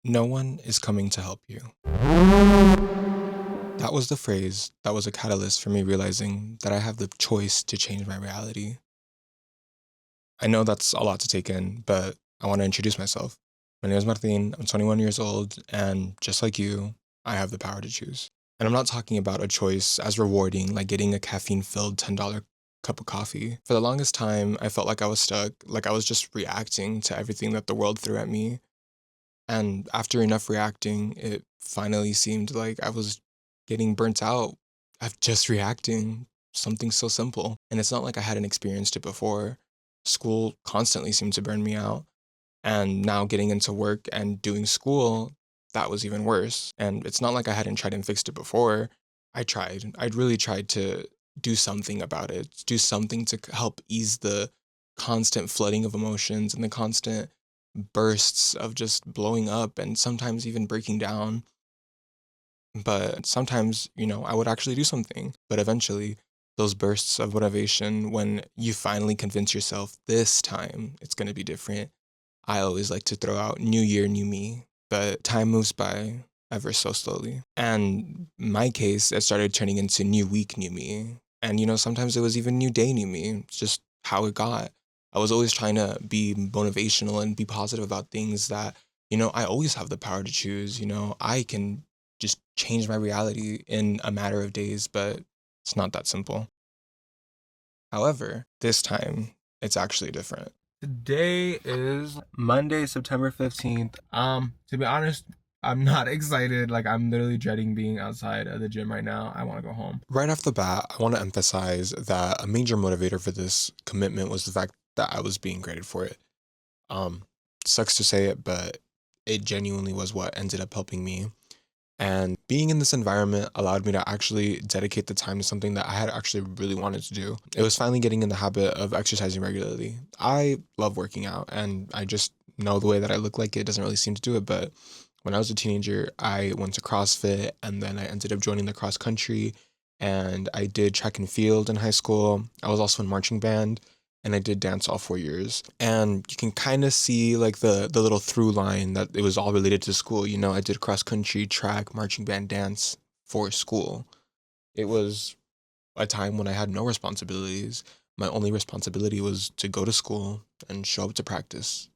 No one is coming to help you. That was the phrase that was a catalyst for me realizing that I have the choice to change my reality. I know that's a lot to take in, but I want to introduce myself. My name is Martin. I'm 21 years old, and just like you, I have the power to choose. And I'm not talking about a choice as rewarding like getting a caffeine filled $10 cup of coffee. For the longest time, I felt like I was stuck, like I was just reacting to everything that the world threw at me. And after enough reacting, it finally seemed like I was getting burnt out of just reacting something so simple. And it's not like I hadn't experienced it before. School constantly seemed to burn me out. And now getting into work and doing school, that was even worse. And it's not like I hadn't tried and fixed it before. I tried. I'd really tried to do something about it, do something to help ease the constant flooding of emotions and the constant bursts of just blowing up and sometimes even breaking down. But sometimes, I would actually do something. But eventually, those bursts of motivation, when you finally convince yourself this time it's going to be different, I always like to throw out new year, new me. But time moves by ever so slowly. And my case, it started turning into new week, new me. And, sometimes it was even new day, new me. It's just how it got. I was always trying to be motivational and be positive about things that, I always have the power to choose. I can just change my reality in a matter of days, but it's not that simple. However, this time, it's actually different. Today is Monday, September 15th. To be honest, I'm not excited. Like, I'm literally dreading being outside of the gym right now. I want to go home. Right off the bat, I want to emphasize that a major motivator for this commitment was the fact that I was being graded for it. Um, Sucks to say it, but it genuinely was what ended up helping me. And being in this environment allowed me to actually dedicate the time to something that I had actually really wanted to do. It was finally getting in the habit of exercising regularly. I love working out, and I just know the way that I look like it doesn't really seem to do it. But when I was a teenager, I went to CrossFit, and then I ended up joining the cross country, and I did track and field in high school. I was also in marching band, and I did dance all 4 years. And you can kind of see like the little through line that it was all related to school. I did cross country, track, marching band, dance for school. It was a time when I had no responsibilities. My only responsibility was to go to school and show up to practice.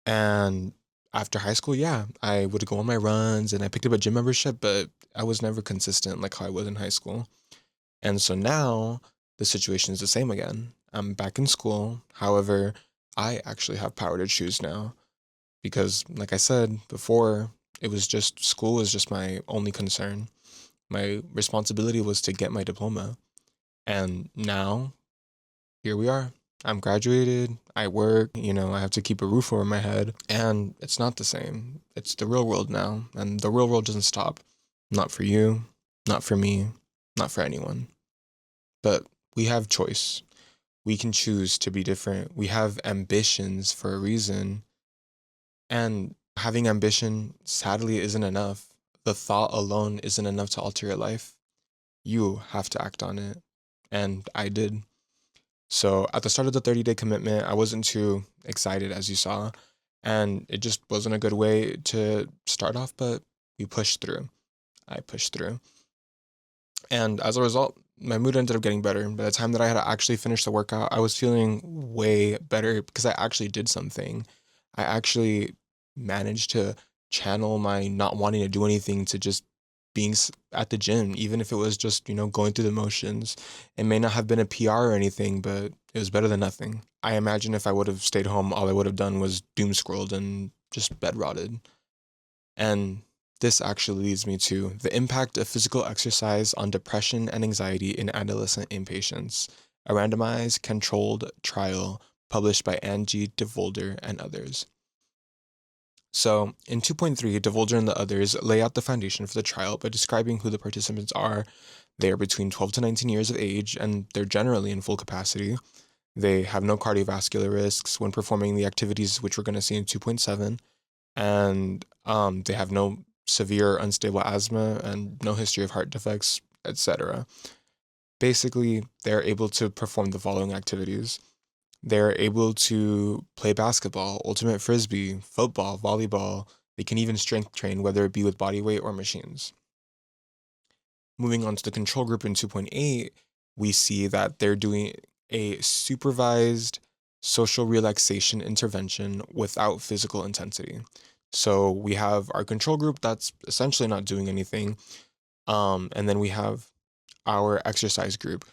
And after high school, yeah, I would go on my runs and I picked up a gym membership, but I was never consistent like how I was in high school. And so now the situation is the same again. I'm back in school. However, I actually have power to choose now because, like I said before, it was just school was just my only concern. My responsibility was to get my diploma. And now here we are. I'm graduated. I work, I have to keep a roof over my head. And it's not the same. It's the real world now. And the real world doesn't stop. Not for you, not for me, not for anyone. But we have choice. We can choose to be different. We have ambitions for a reason. And having ambition, sadly, isn't enough. The thought alone isn't enough to alter your life. You have to act on it. And I did. So at the start of the 30-day commitment, I wasn't too excited, as you saw. And it just wasn't a good way to start off, but we pushed through. I pushed through. And as a result, my mood ended up getting better. By the time that I had to actually finish the workout, I was feeling way better because I actually did something. I actually managed to channel my not wanting to do anything to just being at the gym, even if it was just, going through the motions. It may not have been a PR or anything, but it was better than nothing. I imagine if I would have stayed home, all I would have done was doom scrolled and just bed rotted. And this actually leads me to the impact of physical exercise on depression and anxiety in adolescent inpatients, a randomized controlled trial published by Angie DeVolder and others. So, in 2.3, DeVolder and the others lay out the foundation for the trial by describing who the participants are. They are between 12 to 19 years of age, and they're generally in full capacity. They have no cardiovascular risks when performing the activities, which we're going to see in 2.7, and they have no severe unstable asthma and no history of heart defects, etc. Basically, they're able to perform the following activities. They're able to play basketball, ultimate frisbee, football, volleyball, They can even strength train, whether it be with body weight or machines. Moving on to the control group in 2.8, we see that they're doing a supervised social relaxation intervention without physical intensity. So we have our control group that's essentially not doing anything. And then we have our exercise group.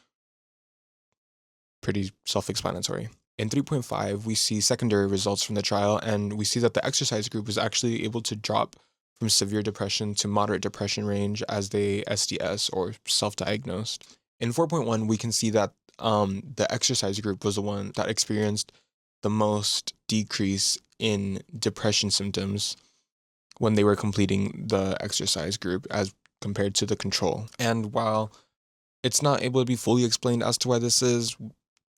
Pretty self-explanatory. In 3.5, we see secondary results from the trial, and we see that the exercise group was actually able to drop from severe depression to moderate depression range as they SDS or self-diagnosed. In 4.1, we can see that the exercise group was the one that experienced the most decrease in depression symptoms when they were completing the exercise group as compared to the control. And while it's not able to be fully explained as to why this is,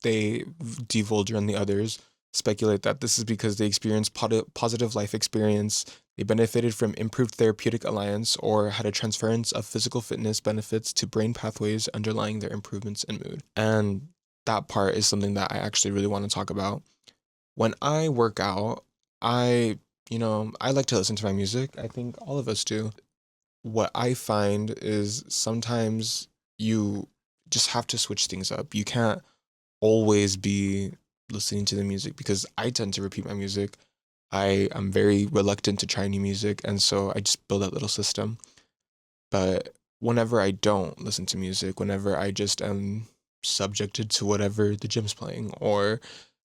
they, Divulger and the others, speculate that this is because they experienced positive life experience, they benefited from improved therapeutic alliance, or had a transference of physical fitness benefits to brain pathways underlying their improvements in mood. And that part is something that I actually really want to talk about. When I work out, I like to listen to my music. I think all of us do. What I find is sometimes you just have to switch things up. You can't always be listening to the music because I tend to repeat my music. I am very reluctant to try new music, and so I just build that little system. But whenever I don't listen to music, whenever I just am subjected to whatever the gym's playing, or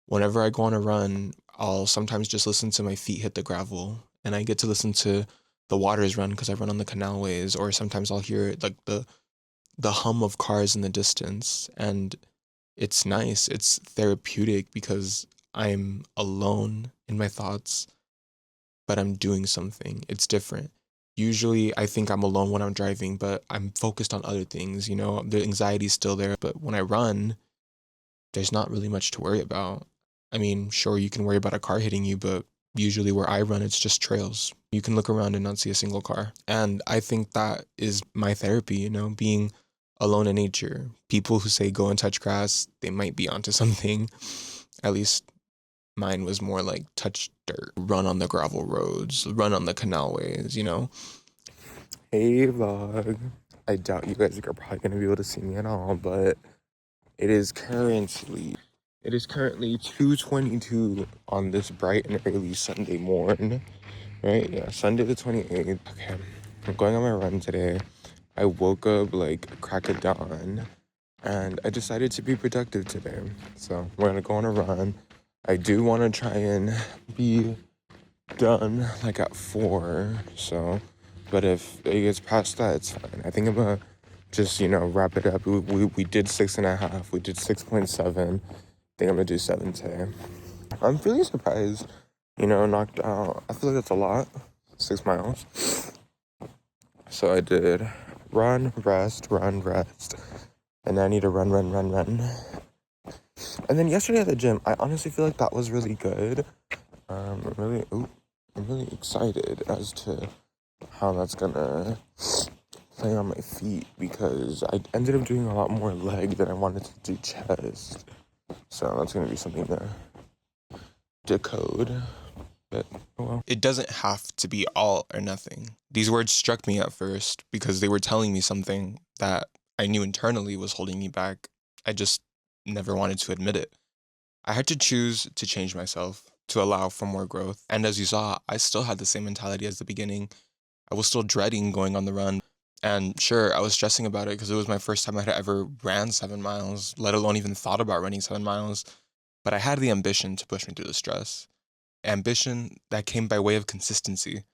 whenever I go on a run, I'll sometimes just listen to my feet hit the gravel, and I get to listen to the waters run because I run on the canalways, or sometimes I'll hear like the hum of cars in the distance, and it's nice. It's therapeutic because I'm alone in my thoughts, but I'm doing something. It's different. Usually I think I'm alone when I'm driving, but I'm focused on other things, the anxiety's still there. But when I run, there's not really much to worry about. I mean, sure, you can worry about a car hitting you, but usually where I run, it's just trails. You can look around and not see a single car. And I think that is my therapy, being alone in nature. People who say go and touch grass, they might be onto something. At least mine was more like touch dirt, run on the gravel roads, run on the canalways, Hey vlog. I doubt you guys are probably going to be able to see me at all, but it is currently 2:22 on this bright and early Sunday morning, right? Yeah, Sunday the 28th. Okay, I'm going on my run today. I woke up like crack of dawn, and I decided to be productive today. So we're gonna go on a run. I do want to try and be done like at 4. So, but if it gets past that, it's fine. I think I'm gonna just wrap it up. We did 6.5. We did 6.7. I think I'm gonna do 7 today. I'm really surprised. Knocked out. I feel like that's a lot. 6 miles. So I did run, rest, and I need to run. And then yesterday at the gym, I honestly feel like that was really good. I'm really excited as to how that's gonna play on my feet because I ended up doing a lot more leg than I wanted to do chest. So that's gonna be something to decode. But oh well. It doesn't have to be all or nothing. These words struck me at first because they were telling me something that I knew internally was holding me back. I just never wanted to admit it. I had to choose to change myself, to allow for more growth. And as you saw, I still had the same mentality as the beginning. I was still dreading going on the run. And sure, I was stressing about it because it was my first time I had ever ran 7 miles, let alone even thought about running 7 miles. But I had the ambition to push me through the stress. Ambition that came by way of consistency.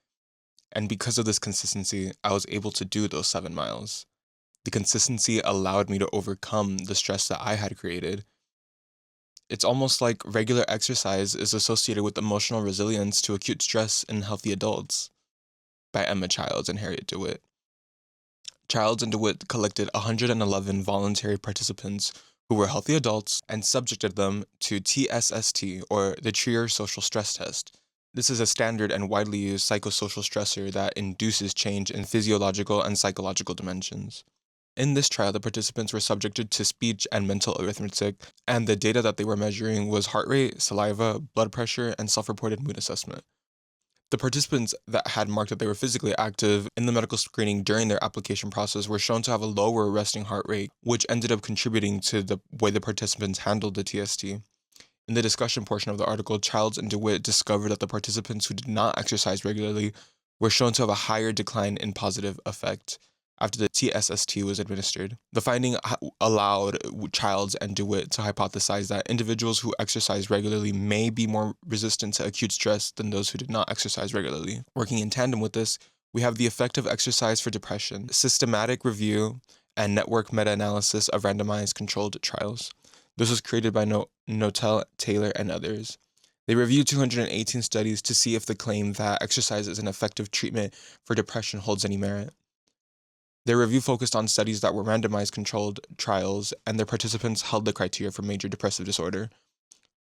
And because of this consistency, I was able to do those 7 miles. The consistency allowed me to overcome the stress that I had created. It's almost like regular exercise is associated with emotional resilience to acute stress in healthy adults, by Emma Childs and Harriet DeWitt. Childs and DeWitt collected 111 voluntary participants who were healthy adults and subjected them to TSST, or the Trier Social Stress Test. This is a standard and widely used psychosocial stressor that induces change in physiological and psychological dimensions. In this trial, the participants were subjected to speech and mental arithmetic, and the data that they were measuring was heart rate, saliva, blood pressure, and self-reported mood assessment. The participants that had marked that they were physically active in the medical screening during their application process were shown to have a lower resting heart rate, which ended up contributing to the way the participants handled the TST. In the discussion portion of the article, Childs and DeWitt discovered that the participants who did not exercise regularly were shown to have a higher decline in positive effect after the TSST was administered. The finding allowed Childs and DeWitt to hypothesize that individuals who exercise regularly may be more resistant to acute stress than those who did not exercise regularly. Working in tandem with this, we have the effect of exercise for depression, systematic review, and network meta-analysis of randomized controlled trials. This was created by Notel, Taylor, and others. They reviewed 218 studies to see if the claim that exercise is an effective treatment for depression holds any merit. Their review focused on studies that were randomized controlled trials, and their participants held the criteria for major depressive disorder.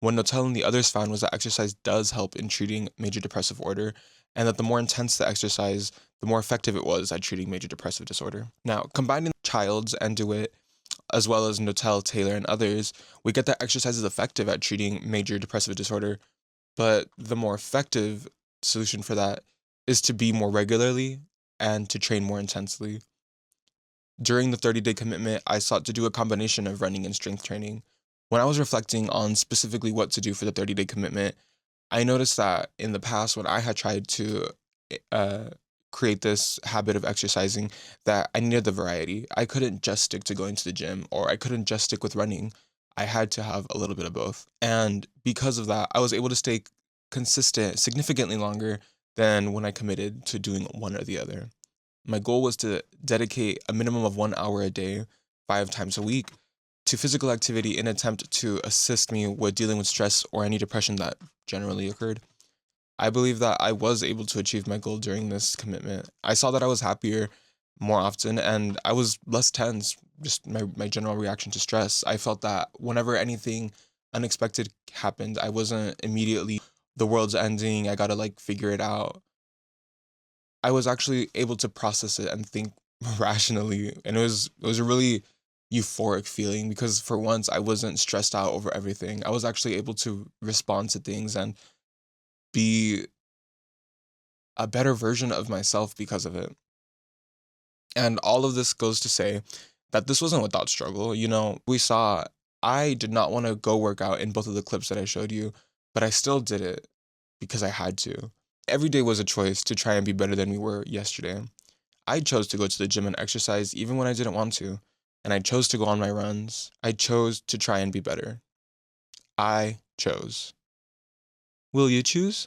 What Notel and the others found was that exercise does help in treating major depressive disorder, and that the more intense the exercise, the more effective it was at treating major depressive disorder. Now, combining Childs and DeWitt, as well as Notel, Taylor, and others, we get that exercise is effective at treating major depressive disorder, but the more effective solution for that is to be more regularly and to train more intensely. During the 30-day commitment, I sought to do a combination of running and strength training. When I was reflecting on specifically what to do for the 30-day commitment, I noticed that in the past, when I had tried to uh, create this habit of exercising, that I needed the variety. I couldn't just stick to going to the gym, or I couldn't just stick with running. I had to have a little bit of both. And because of that, I was able to stay consistent significantly longer than when I committed to doing one or the other. My goal was to dedicate a minimum of 1 hour a day, 5 times a week, to physical activity in an attempt to assist me with dealing with stress or any depression that generally occurred. I believe that I was able to achieve my goal during this commitment. I saw that I was happier more often and I was less tense, just my general reaction to stress. I felt that whenever anything unexpected happened, I wasn't immediately, the world's ending, I gotta like figure it out. I was actually able to process it and think rationally, and it was a really euphoric feeling because for once I wasn't stressed out over everything. I was actually able to respond to things and be a better version of myself because of it. And all of this goes to say that this wasn't without struggle. We saw I did not want to go work out in both of the clips that I showed you, but I still did it because I had to. Every day was a choice to try and be better than we were yesterday. I chose to go to the gym and exercise even when I didn't want to, and I chose to go on my runs. I chose to try and be better. I chose. Will you choose?